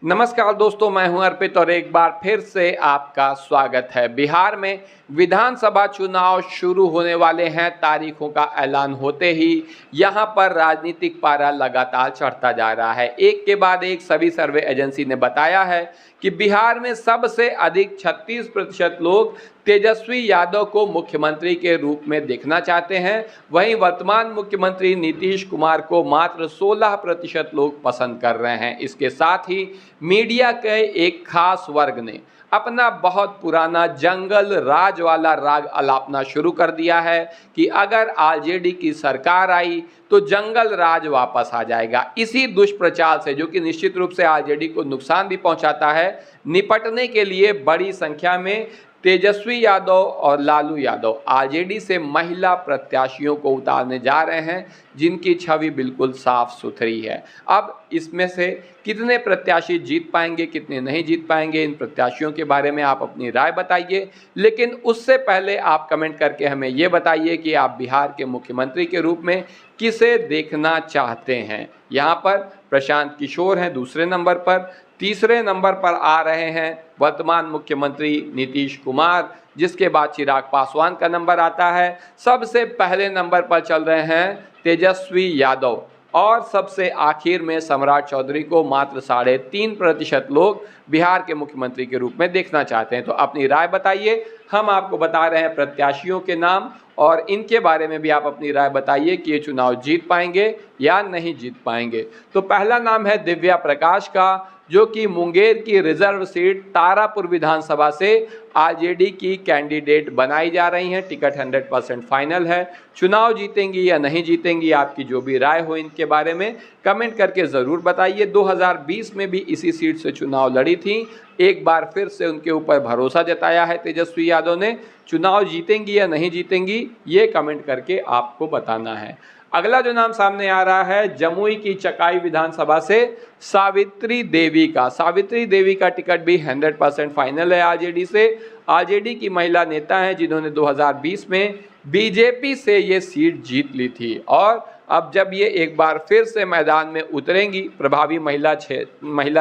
नमस्कार दोस्तों, मैं हूं अर्पित और एक बार फिर से आपका स्वागत है। बिहार में विधानसभा चुनाव शुरू होने वाले हैं। तारीखों का ऐलान होते ही यहां पर राजनीतिक पारा लगातार चढ़ता जा रहा है। एक के बाद एक सभी सर्वे एजेंसी ने बताया है कि बिहार में सबसे अधिक 36% लोग तेजस्वी यादव को मुख्यमंत्री के रूप में देखना चाहते हैं। वहीं वर्तमान मुख्यमंत्री नीतीश कुमार को मात्र 16% लोग पसंद कर रहे हैं। इसके साथ ही मीडिया के एक खास वर्ग ने अपना बहुत पुराना जंगल राज वाला राग अलापना शुरू कर दिया है कि अगर आरजेडी की सरकार आई तो जंगल राज वापस आ जाएगा। इसी दुष्प्रचार से, जो कि निश्चित रूप से आरजेडी को नुकसान भी पहुंचाता है, निपटने के लिए बड़ी संख्या में तेजस्वी यादव और लालू यादव आरजेडी से महिला प्रत्याशियों को उतारने जा रहे हैं, जिनकी छवि बिल्कुल साफ सुथरी है। अब इसमें से कितने प्रत्याशी जीत पाएंगे, कितने नहीं जीत पाएंगे, इन प्रत्याशियों के बारे में आप अपनी राय बताइए। लेकिन उससे पहले आप कमेंट करके हमें ये बताइए कि आप बिहार के मुख्यमंत्री के रूप में किसे देखना चाहते हैं। यहाँ पर प्रशांत किशोर हैं दूसरे नंबर पर, तीसरे नंबर पर आ रहे हैं वर्तमान मुख्यमंत्री नीतीश कुमार, जिसके बाद चिराग पासवान का नंबर आता है। सबसे पहले नंबर पर चल रहे हैं तेजस्वी यादव और सबसे आखिर में सम्राट चौधरी को मात्र 3.5% लोग बिहार के मुख्यमंत्री के रूप में देखना चाहते हैं। तो अपनी राय बताइए। हम आपको बता रहे हैं प्रत्याशियों के नाम और इनके बारे में भी आप अपनी राय बताइए कि ये चुनाव जीत पाएंगे या नहीं जीत पाएंगे। तो पहला नाम है दिव्या प्रकाश का, जो कि मुंगेर की रिजर्व सीट तारापुर विधानसभा से आरजेडी की कैंडिडेट बनाई जा रही हैं। टिकट 100% फाइनल है। चुनाव जीतेंगी या नहीं जीतेंगी, आपकी जो भी राय हो इनके बारे में कमेंट करके ज़रूर बताइए। 2020 में भी इसी सीट से चुनाव लड़ी थी। एक बार फिर से उनके ऊपर भरोसा जताया है तेजस्वी यादव ने। चुनाव जीतेंगी या नहीं जीतेंगी, ये कमेंट करके आपको बताना है। अगला जो नाम सामने आ रहा है जमुई की चकाई विधानसभा से सावित्री देवी का। सावित्री देवी का टिकट भी 100% फाइनल है आरजेडी से। आरजेडी की महिला नेता हैं जिन्होंने 2020 में बीजेपी से ये सीट जीत ली थी और अब जब ये एक बार फिर से मैदान में उतरेंगी, प्रभावी महिला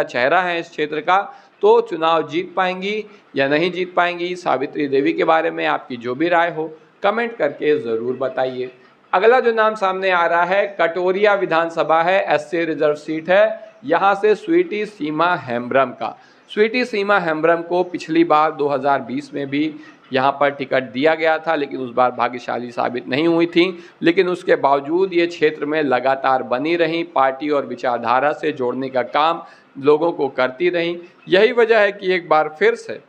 चेहरा है इस क्षेत्र का, तो चुनाव जीत पाएंगी या नहीं जीत पाएंगी। सावित्री देवी के बारे में आपकी जो भी राय हो कमेंट करके ज़रूर बताइए। अगला जो नाम सामने आ रहा है कटोरिया विधानसभा है, एससी रिजर्व सीट है। यहाँ से स्वीटी सीमा हेम्ब्रम का। स्वीटी सीमा हेम्ब्रम को पिछली बार 2020 में भी यहाँ पर टिकट दिया गया था, लेकिन उस बार भाग्यशाली साबित नहीं हुई थी। लेकिन उसके बावजूद ये क्षेत्र में लगातार बनी रही, पार्टी और विचारधारा से जोड़ने का काम लोगों को करती रही। यही वजह है कि एक बार फिर से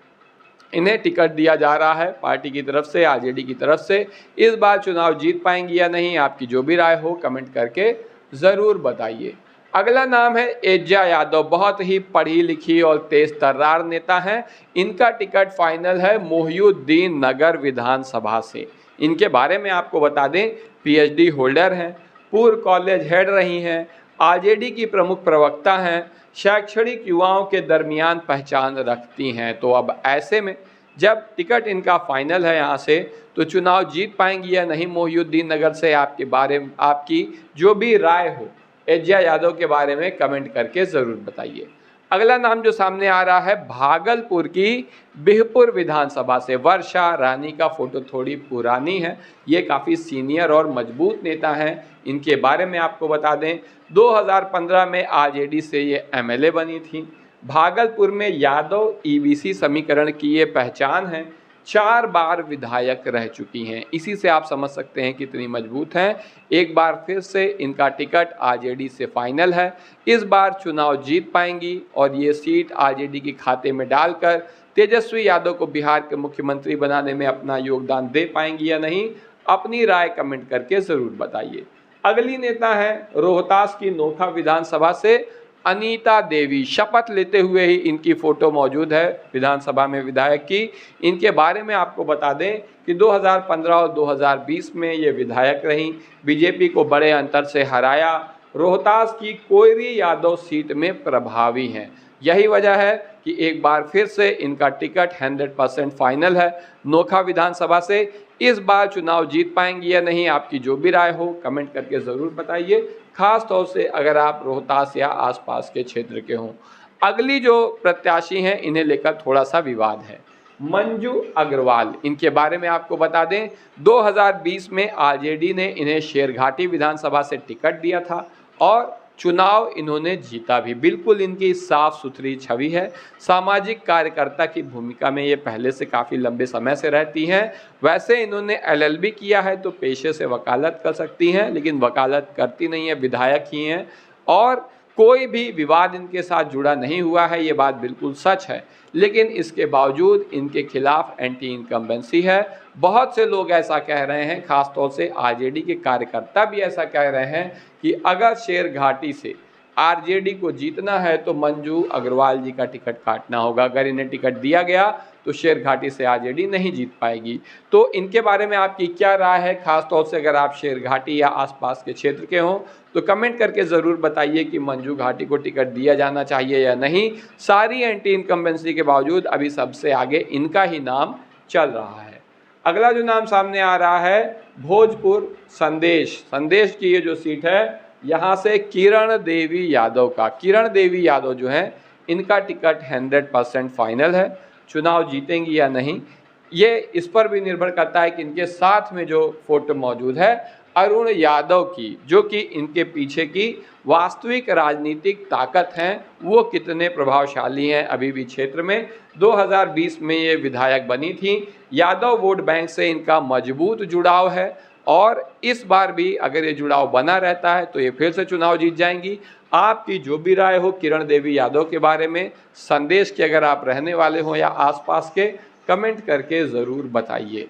इन्हें टिकट दिया जा रहा है पार्टी की तरफ से, आरजेडी की तरफ से। इस बार चुनाव जीत पाएंगी या नहीं, आपकी जो भी राय हो कमेंट करके ज़रूर बताइए। अगला नाम है एजा यादव। बहुत ही पढ़ी लिखी और तेज तर्रार नेता हैं। इनका टिकट फाइनल है मोहिउद्दीन नगर विधानसभा से। इनके बारे में आपको बता दें, पीएचडी होल्डर हैं, पूर्व कॉलेज हेड रही हैं, आरजेडी की प्रमुख प्रवक्ता हैं, शैक्षणिक युवाओं के दरमियान पहचान रखती हैं। तो अब ऐसे में जब टिकट इनका फाइनल है यहाँ से, तो चुनाव जीत पाएंगी या नहीं मोहिउद्दीन नगर से, आपके बारे में आपकी जो भी राय हो एजा यादव के बारे में कमेंट करके ज़रूर बताइए। अगला नाम जो सामने आ रहा है भागलपुर की बिहपुर विधानसभा से वर्षा रानी का। फोटो थोड़ी पुरानी है, ये काफ़ी सीनियर और मजबूत नेता हैं। इनके बारे में आपको बता दें, 2015 में आरजेडी से ये एमएलए बनी थी। भागलपुर में यादव ईबीसी समीकरण की ये पहचान है। 4 बार विधायक रह चुकी हैं। इसी से आप समझ सकते हैं कितनी मजबूत हैं। एक बार फिर से इनका टिकट आरजेडी से फाइनल है। इस बार चुनाव जीत पाएंगी और ये सीट आरजेडी के खाते में डालकर तेजस्वी यादव को बिहार के मुख्यमंत्री बनाने में अपना योगदान दे पाएंगी या नहीं, अपनी राय कमेंट करके ज़रूर बताइए। अगली नेता है रोहतास की नोखा विधानसभा से अनीता देवी। शपथ लेते हुए ही इनकी फ़ोटो मौजूद है विधानसभा में विधायक की। इनके बारे में आपको बता दें कि 2015 और 2020 में ये विधायक रहीं, बीजेपी को बड़े अंतर से हराया। रोहतास की कोयरी यादव सीट में प्रभावी हैं। यही वजह है कि एक बार फिर से इनका टिकट 100% फाइनल है नोखा विधानसभा से। इस बार चुनाव जीत पाएंगी या नहीं, आपकी जो भी राय हो कमेंट करके ज़रूर बताइए, खास तौर से अगर आप रोहतास या आसपास के क्षेत्र के हों। अगली जो प्रत्याशी हैं इन्हें लेकर थोड़ा सा विवाद है। मंजू अग्रवाल, इनके बारे में आपको बता दें 2020 में आरजेडी ने इन्हें शेरघाटी विधानसभा से टिकट दिया था और चुनाव इन्होंने जीता भी। बिल्कुल इनकी साफ सुथरी छवि है। सामाजिक कार्यकर्ता की भूमिका में ये पहले से काफ़ी लंबे समय से रहती हैं। वैसे इन्होंने एलएलबी किया है तो पेशे से वकालत कर सकती हैं, लेकिन वकालत करती नहीं है, विधायक ही हैं और कोई भी विवाद इनके साथ जुड़ा नहीं हुआ है, ये बात बिल्कुल सच है। लेकिन इसके बावजूद इनके खिलाफ एंटी इनकम्बेंसी है। बहुत से लोग ऐसा कह रहे हैं, खासतौर से आरजेडी के कार्यकर्ता भी ऐसा कह रहे हैं कि अगर शेरघाटी से आरजेडी को जीतना है तो मंजू अग्रवाल जी का टिकट काटना होगा। अगर इन्हें टिकट दिया गया तो शेरघाटी से आरजेडी नहीं जीत पाएगी। तो इनके बारे में आपकी क्या राय है? खासतौर से अगर आप शेरघाटी या आसपास के क्षेत्र के हों तो कमेंट करके ज़रूर बताइए कि मंजू घाटी को टिकट दिया जाना चाहिए या नहीं। सारी एंटी इनकम्बेंसी के बावजूद अभी सबसे आगे इनका ही नाम चल रहा है। अगला जो नाम सामने आ रहा है भोजपुर संदेश की ये जो सीट है, यहाँ से किरण देवी यादव का। किरण देवी यादव जो है इनका टिकट 100% फाइनल है। चुनाव जीतेंगी या नहीं ये इस पर भी निर्भर करता है कि इनके साथ में जो फोटो मौजूद है अरुण यादव की, जो कि इनके पीछे की वास्तविक राजनीतिक ताकत हैं, वो कितने प्रभावशाली हैं अभी भी क्षेत्र में। 2020 में ये विधायक बनी थी। यादव वोट बैंक से इनका मजबूत जुड़ाव है और इस बार भी अगर ये जुड़ाव बना रहता है तो ये फिर से चुनाव जीत जाएंगी। आपकी जो भी राय हो किरण देवी यादव के बारे में, संदेश के अगर आप रहने वाले हो या आसपास के, कमेंट करके ज़रूर बताइए।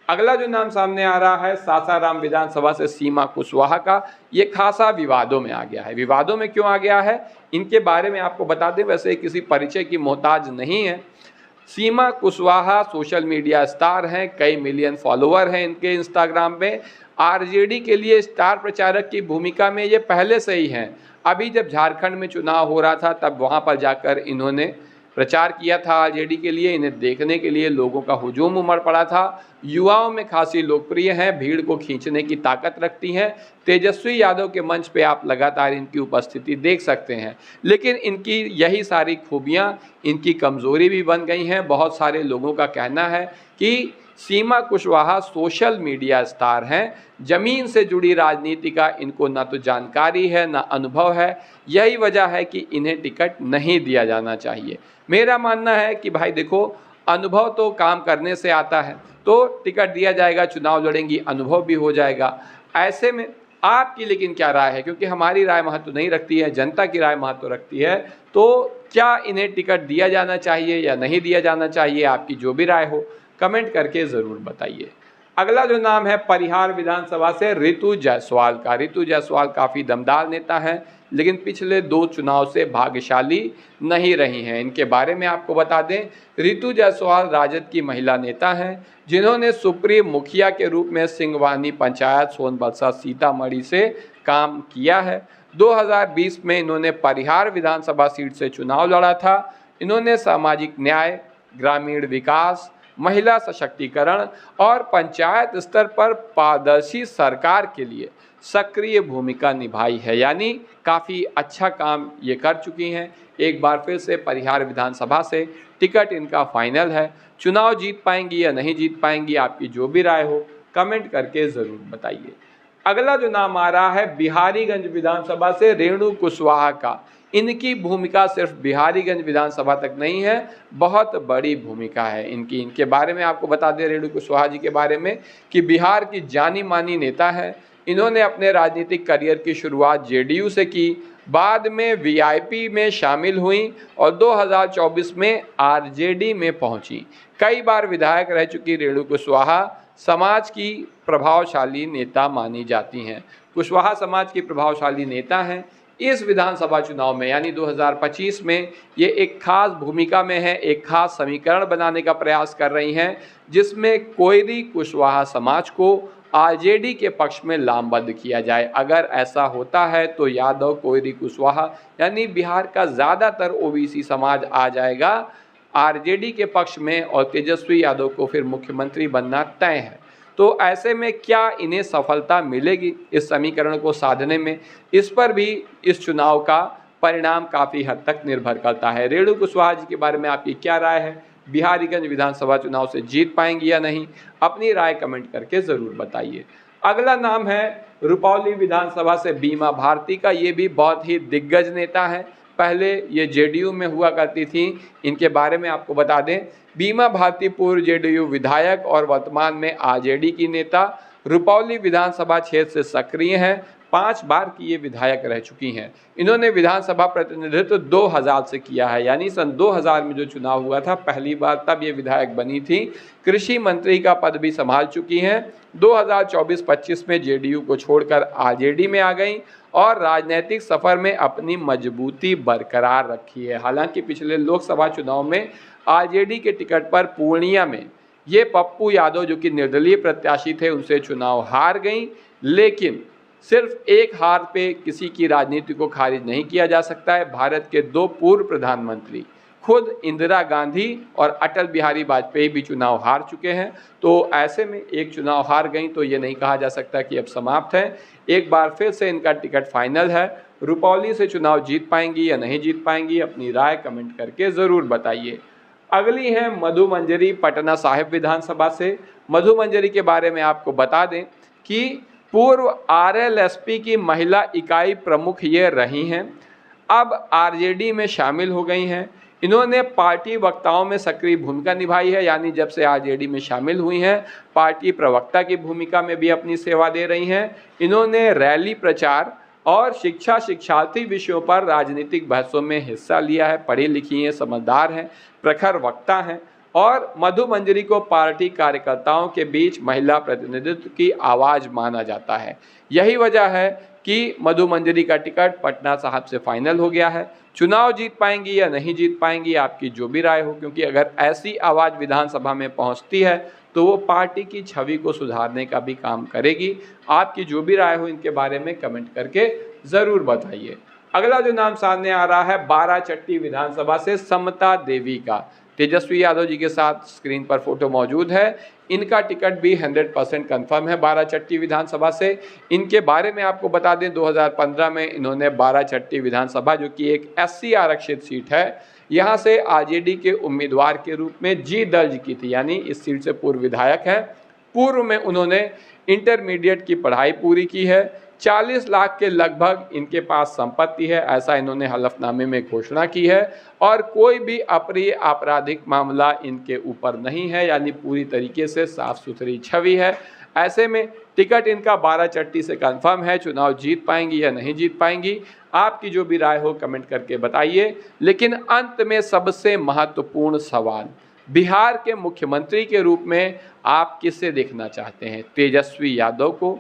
अगला जो नाम सामने आ रहा है सासाराम विधानसभा से सीमा कुशवाहा का। ये खासा विवादों में आ गया है। विवादों में क्यों आ गया है इनके बारे में आपको बता दें, वैसे किसी परिचय की मोहताज नहीं है। सीमा कुशवाहा सोशल मीडिया स्टार हैं, कई मिलियन फॉलोअर हैं इनके इंस्टाग्राम पे। आरजेडी के लिए स्टार प्रचारक की भूमिका में ये पहले से ही हैं। अभी जब झारखंड में चुनाव हो रहा था तब वहाँ पर जाकर इन्होंने प्रचार किया था आरजेडी के लिए। इन्हें देखने के लिए लोगों का हुजूम उमड़ पड़ा था। युवाओं में खासी लोकप्रिय हैं, भीड़ को खींचने की ताकत रखती हैं। तेजस्वी यादव के मंच पे आप लगातार इनकी उपस्थिति देख सकते हैं। लेकिन इनकी यही सारी खूबियां इनकी कमज़ोरी भी बन गई हैं। बहुत सारे लोगों का कहना है कि सीमा कुशवाहा सोशल मीडिया स्टार हैं, ज़मीन से जुड़ी राजनीति का इनको ना तो जानकारी है ना अनुभव है। यही वजह है कि इन्हें टिकट नहीं दिया जाना चाहिए। मेरा मानना है कि भाई देखो, अनुभव तो काम करने से आता है, तो टिकट दिया जाएगा, चुनाव लड़ेंगी, अनुभव भी हो जाएगा। ऐसे में आपकी लेकिन क्या राय है? क्योंकि हमारी राय महत्व नहीं रखती है, जनता की राय महत्व रखती है। तो क्या इन्हें टिकट दिया जाना चाहिए या नहीं दिया जाना चाहिए? आपकी जो भी राय हो कमेंट करके ज़रूर बताइए। अगला जो नाम है परिहार विधानसभा से ऋतु जायसवाल का। ऋतु जायसवाल काफ़ी दमदार नेता हैं, लेकिन पिछले 2 चुनाव से भाग्यशाली नहीं रही हैं। इनके बारे में आपको बता दें, ऋतु जायसवाल राजद की महिला नेता हैं, जिन्होंने सुप्रीम मुखिया के रूप में सिंगवानी पंचायत सोनबरसा सीतामढ़ी से काम किया है। 2020 में इन्होंने परिहार विधानसभा सीट से चुनाव लड़ा था। इन्होंने सामाजिक न्याय, ग्रामीण विकास, महिला सशक्तिकरण और पंचायत स्तर पर पारदर्शी सरकार के लिए सक्रिय भूमिका निभाई है। यानी काफ़ी अच्छा काम ये कर चुकी हैं। एक बार फिर से परिहार विधानसभा से टिकट इनका फाइनल है। चुनाव जीत पाएंगी या नहीं जीत पाएंगी, आपकी जो भी राय हो कमेंट करके ज़रूर बताइए। अगला जो नाम आ रहा है बिहारीगंज विधानसभा से रेणु कुशवाहा का। इनकी भूमिका सिर्फ बिहारीगंज विधानसभा तक नहीं है, बहुत बड़ी भूमिका है इनकी। इनके बारे में आपको बता दें, रेणु कुशवाहा जी के बारे में, कि बिहार की जानी मानी नेता है। इन्होंने अपने राजनीतिक करियर की शुरुआत जेडीयू से की, बाद में वीआईपी में शामिल हुई और 2024 में आरजेडी में पहुंची। कई बार विधायक रह चुकी रेणु कुशवाहा समाज की प्रभावशाली नेता मानी जाती हैं। कुशवाहा समाज की प्रभावशाली नेता हैं। इस विधानसभा चुनाव में यानी 2025 में ये एक खास भूमिका में है, एक खास समीकरण बनाने का प्रयास कर रही हैं, जिसमें कोयरी कुशवाहा समाज को आरजेडी के पक्ष में लामबंद किया जाए। अगर ऐसा होता है तो यादव कोयरी कुशवाहा यानी बिहार का ज़्यादातर ओबीसी समाज आ जाएगा आरजेडी के पक्ष में और तेजस्वी यादव को फिर मुख्यमंत्री बनना तय है। तो ऐसे में क्या इन्हें सफलता मिलेगी इस समीकरण को साधने में? इस पर भी इस चुनाव का परिणाम काफ़ी हद तक निर्भर करता है। रेणु कुशवाहा जी के बारे में आपकी क्या राय है? बिहारीगंज विधानसभा चुनाव से जीत पाएंगी या नहीं? अपनी राय कमेंट करके ज़रूर बताइए। अगला नाम है रुपौली विधानसभा से बीमा भारती का। ये भी बहुत ही दिग्गज नेता है, पहले ये जेडीयू में हुआ करती थी। इनके बारे में आपको बता दें, बीमा भारती पूर्व जेडीयू विधायक और वर्तमान में आरजेडी की नेता, रुपौली विधानसभा क्षेत्र से सक्रिय हैं। 5 बार की ये विधायक रह चुकी हैं। इन्होंने विधानसभा प्रतिनिधित्व 2000 से किया है, यानी सन 2000 में जो चुनाव हुआ था पहली बार, तब ये विधायक बनी थी। कृषि मंत्री का पद भी संभाल चुकी हैं। 2024-25 में जेडीयू को छोड़कर आरजेडी में आ गई और राजनीतिक सफर में अपनी मजबूती बरकरार रखी है। हालांकि पिछले लोकसभा चुनाव में आरजेडी के टिकट पर पूर्णिया में ये पप्पू यादव, जो कि निर्दलीय प्रत्याशी थे, उनसे चुनाव हार गई। लेकिन सिर्फ एक हार पे किसी की राजनीति को खारिज नहीं किया जा सकता है। भारत के 2 पूर्व प्रधानमंत्री, खुद इंदिरा गांधी और अटल बिहारी वाजपेयी भी चुनाव हार चुके हैं। तो ऐसे में एक चुनाव हार गई तो ये नहीं कहा जा सकता कि अब समाप्त है। एक बार फिर से इनका टिकट फाइनल है। रुपौली से चुनाव जीत पाएंगी या नहीं जीत पाएंगी? अपनी राय कमेंट करके ज़रूर बताइए। अगली है मधु मंजरी पटना साहिब विधानसभा से। मधु मंजरी के बारे में आपको बता दें कि पूर्व आरएलएसपी की महिला इकाई प्रमुख ये रही हैं, अब आरजेडी में शामिल हो गई हैं। इन्होंने पार्टी वक्ताओं में सक्रिय भूमिका निभाई है, यानी जब से आरजेडी में शामिल हुई हैं पार्टी प्रवक्ता की भूमिका में भी अपनी सेवा दे रही हैं। इन्होंने रैली प्रचार और शिक्षार्थी विषयों पर राजनीतिक बहसों में हिस्सा लिया है। पढ़ी लिखी हैं, समझदार हैं, प्रखर वक्ता हैं और मधु मंजरी को पार्टी कार्यकर्ताओं के बीच महिला प्रतिनिधित्व की आवाज़ माना जाता है। यही वजह है कि मधु मंजरी का टिकट पटना साहिब से फाइनल हो गया है। चुनाव जीत पाएंगी या नहीं जीत पाएंगी, आपकी जो भी राय हो, क्योंकि अगर ऐसी आवाज़ विधानसभा में पहुंचती है तो वो पार्टी की छवि को सुधारने का भी काम करेगी। आपकी जो भी राय हो इनके बारे में कमेंट करके ज़रूर बताइए। अगला जो नाम सामने आ रहा है बाराचट्टी विधानसभा से समता देवी का। तेजस्वी यादव जी के साथ स्क्रीन पर फोटो मौजूद है। इनका टिकट भी 100% कन्फर्म है बाराचट्टी विधानसभा से। इनके बारे में आपको बता दें, 2015 में इन्होंने बाराचट्टी विधानसभा, जो कि एक SC आरक्षित सीट है, यहाँ से आरजेडी के उम्मीदवार के रूप में जीत दर्ज की थी, यानी इस सीट से पूर्व विधायक हैं। पूर्व में उन्होंने इंटरमीडिएट की पढ़ाई पूरी की है। 40 लाख के लगभग इनके पास संपत्ति है, ऐसा इन्होंने हलफनामे में घोषणा की है और कोई भी अप्रिय आपराधिक मामला इनके ऊपर नहीं है, यानी पूरी तरीके से साफ सुथरी छवि है। ऐसे में टिकट इनका बाराचट्टी से कंफर्म है। चुनाव जीत पाएंगी या नहीं जीत पाएंगी, आपकी जो भी राय हो कमेंट करके बताइए। लेकिन अंत में सबसे महत्वपूर्ण सवाल, बिहार के मुख्यमंत्री के रूप में आप किसे देखना चाहते हैं? तेजस्वी यादव को,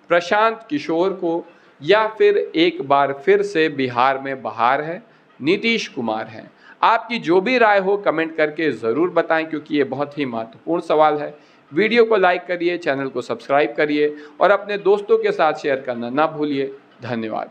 प्रशांत किशोर को, या फिर एक बार फिर से बिहार में बहार है, नीतीश कुमार हैं? आपकी जो भी राय हो कमेंट करके ज़रूर बताएं, क्योंकि ये बहुत ही महत्वपूर्ण सवाल है। वीडियो को लाइक करिए, चैनल को सब्सक्राइब करिए और अपने दोस्तों के साथ शेयर करना ना भूलिए। धन्यवाद।